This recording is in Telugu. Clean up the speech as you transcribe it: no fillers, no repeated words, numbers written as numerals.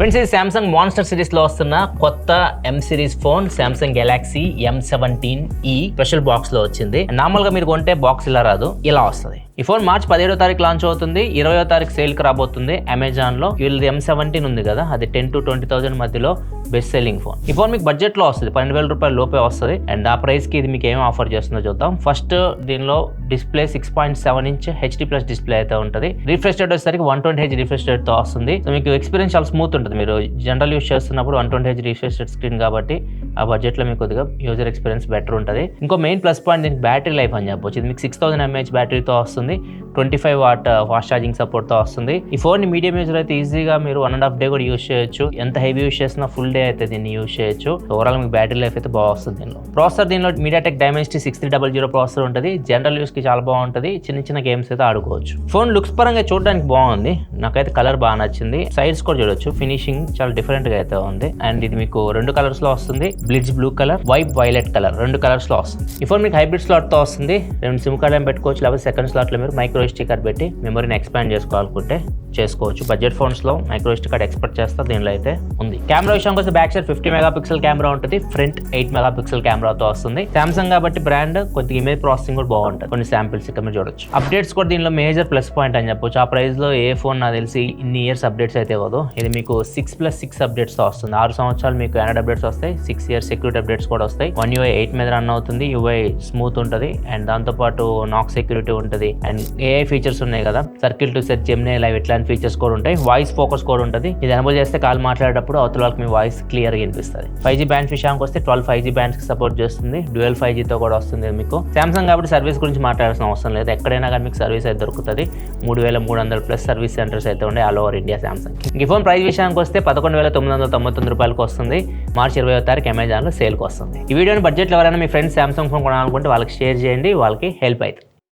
ఫ్రెండ్స్, ఇది సామ్సంగ్ మాన్స్టర్ సిరీస్ లో వస్తున్న కొత్త M series phone Samsung Galaxy M17e special box లో వచ్చింది. నార్మల్ గా మీరు కొంటే బాక్స్ ఇలా రాదు, ఇలా వస్తుంది. ఈ ఫోన్ మార్చ్ 17వ తారీఖు లాంచ్ అవుతుంది. 20వ తారీఖు సేల్ కి రాబోతుంది. అమెజాన్ లో వీళ్ళది M17 ఉంది కదా, అది 10 to 20,000 మధ్యలో బెస్ట్ సెల్లింగ్ ఫోన్. ఈ ఫోన్ మీకు బడ్జెట్ లో వస్తుంది, 12,000 రూపాయల లోపే వస్తుంది. అండ్ ఆ ప్రైస్ కి ఇది మీకు ఏం ఆఫర్ చేస్తుందో చూద్దాం. ఫస్ట్ దీనిలో డిస్ప్లే 6.7 ఇంచ్ HD+ డిస్ప్లే అయితే ఉంటుంది. రిఫ్రెష్ రేట్ వచ్చేసరికి 120Hz రిఫ్రెష్ రేట్ తో వస్తుంది. సో మీకు ఎక్స్పీరియన్స్ చాలా స్మూత్ ఉంటుంది. మీరు జనరల్ యూస్ చేస్తున్నప్పుడు 120Hz రిఫ్రెష్ రేట్ స్క్రీన్ కాబట్టి ఆ బడ్జెట్ లో మీకు కొద్దిగా యూజర్ ఎక్స్పీరియన్స్ బెటర్ ఉంటుంది. ఇంకో మెయిన్ ప్లస్ పాయింట్ దీనికి బ్యాటరీ లైఫ్ అని చెప్పొచ్చు. ఇది మీకు 6000 mAh బ్యాటరీతో వస్తుంది. 25 వాట్ ఫాస్ట్ ఛార్జింగ్ సపోర్ట్ తో వస్తుంది. ఈ ఫోన్ ని మీడియం యూజర్ అయితే ఈజీగా మీరు 1.5 డే కూడా యూస్ చేయొచ్చు. ఎంత హెవీ యూస్ చేసినా ఫుల్ డే అయితే దీన్ని యూస్ చేయొచ్చు. ఓవరాల్ మీకు బ్యాటరీ లైఫ్ అయితే బాగా వస్తుంది. ప్రాసెసర్ దీనిలో MediaTek Dimensity 6300 ప్రాసెసర్ ఉంటుంది. జనరల్ యూస్ కి చాలా బాగుంటుంది. చిన్న చిన్న గేమ్స్ అయితే ఆడుకోవచ్చు. ఫోన్ లుక్స్ పరంగా చూడడానికి బాగుంది. నాకైతే కలర్ బాగా నచ్చింది. సైడ్స్ కూడా చూడొచ్చు, ఫినిషింగ్ చాలా డిఫరెంట్ గా అయితే ఉంది. అండ్ ఇది మీకు 2 కలర్స్ లో వస్తుంది. Blitz blue colour, white violet colour, 2 colours లో వస్తుంది. ఈ ఫోన్ మీకు హైబ్రిడ్ స్లాట్ తో వస్తుంది. 2 సిమ్ కార్డ్ పెట్టుకోవచ్చు, లేకపోతే సెకండ్ స్లాట్ లో మీరు మైక్రో SD కార్డ్ పెట్టి మెమరీని ఎక్స్పాండ్ చేసుకోవాలనుకుంటే చేసుకోవచ్చు. బడ్జెట్ ఫోన్స్ లో మైక్రో SD కార్డ్ ఎక్స్పెక్ట్ చేస్తా దీనిలో అయితే ఉంది. కెమెరా విషయానికి వస్తే బ్యాక్ సైడ్ 50 మెగాపిక్సెల్ కెమెరా ఉంటుంది. ఫ్రంట్ 8 మెగాపిక్సెల్ కెమెరాతో వస్తుంది. సామ్సంగ్ కాబట్టి బ్రాండ్ కొద్దిగా ఇమేజ్ ప్రాసెసింగ్ కూడా బాగుంటుంది. కొన్ని శాంపిల్స్ ఇక్కడ మీరు చూడొచ్చు. అప్డేట్స్ కూడా దీనిలో మేజర్ ప్లస్ పాయింట్ అని చెప్పొచ్చు. ఆ ప్రైస్ లో ఏ ఫోన్ నాకు తెలిసి ఇన్ని ఇయర్స్ అప్డేట్స్ అయితే ఇవ్వదు. ఇది మీకు 6+6 అప్డేట్స్ తో వస్తుంది. 6 సంవత్సరాలు మీకు Android అప్డేట్స్ వస్తాయి. 6 years సెక్యూరిటీ అప్డేట్స్ కూడా వస్తాయి. One UI 8 మీద రన్ అవుతుంది. UI స్మూత్ ఉంటుంది. అండ్ దాంతో పాటు నాక్ సెక్యూరిటీ ఉంటుంది. అండ్ AI ఫీచర్స్ ఉన్నాయి కదా, circle to set, Gemini live ఇట్లాంటి ఫీచర్స్ కూడా ఉంటాయి. వాయిస్ ఫోకస్ కూడా ఉంటుంది. ఇది ఎనేబుల్ చేస్తే కాల్ మాట్లాడేటప్పుడు అవతల వాళ్ళకి మీ వాయిస్ క్లియర్ గా వినిపిస్తుంది. 5G బ్యాండ్స్ విషయానికి వస్తే 12 5G బ్యాండ్స్ కి సపోర్ట్ చేస్తుంది. డ్యూయల్ 5G తో కూడా వస్తుంది మీకు. సామ్సంగ్ కాబట్టి సర్వీస్ గురించి మాట్లాడాల్సిన అవసరం లేదు. ఎక్కడైనా కానీ మీకు సర్వీస్ అయితే దొరుకుతుంది. 3300+ సర్వీస్ సెంటర్స్ అయితే ఉన్నాయి ఆల్ ఓవర్ ఇండియా సామ్సంగ్. ఈ ఫోన్ ప్రైస్ విషయానికి వస్తే 11,999 రూపాయలకు వస్తుంది. మార్చ్ 20వ తారీఖు అమెజాన్ లో సేల్ కి వస్తుంది. ఈ వీడియోని బడ్జెట్ లో ఎవరైనా మీ ఫ్రెండ్స్ సామ్సంగ్ ఫోన్ కొనాలనుకుంటే వాళ్ళకి షేర్ చేయండి, వాళ్ళకి హెల్ప్ అవుతుంది.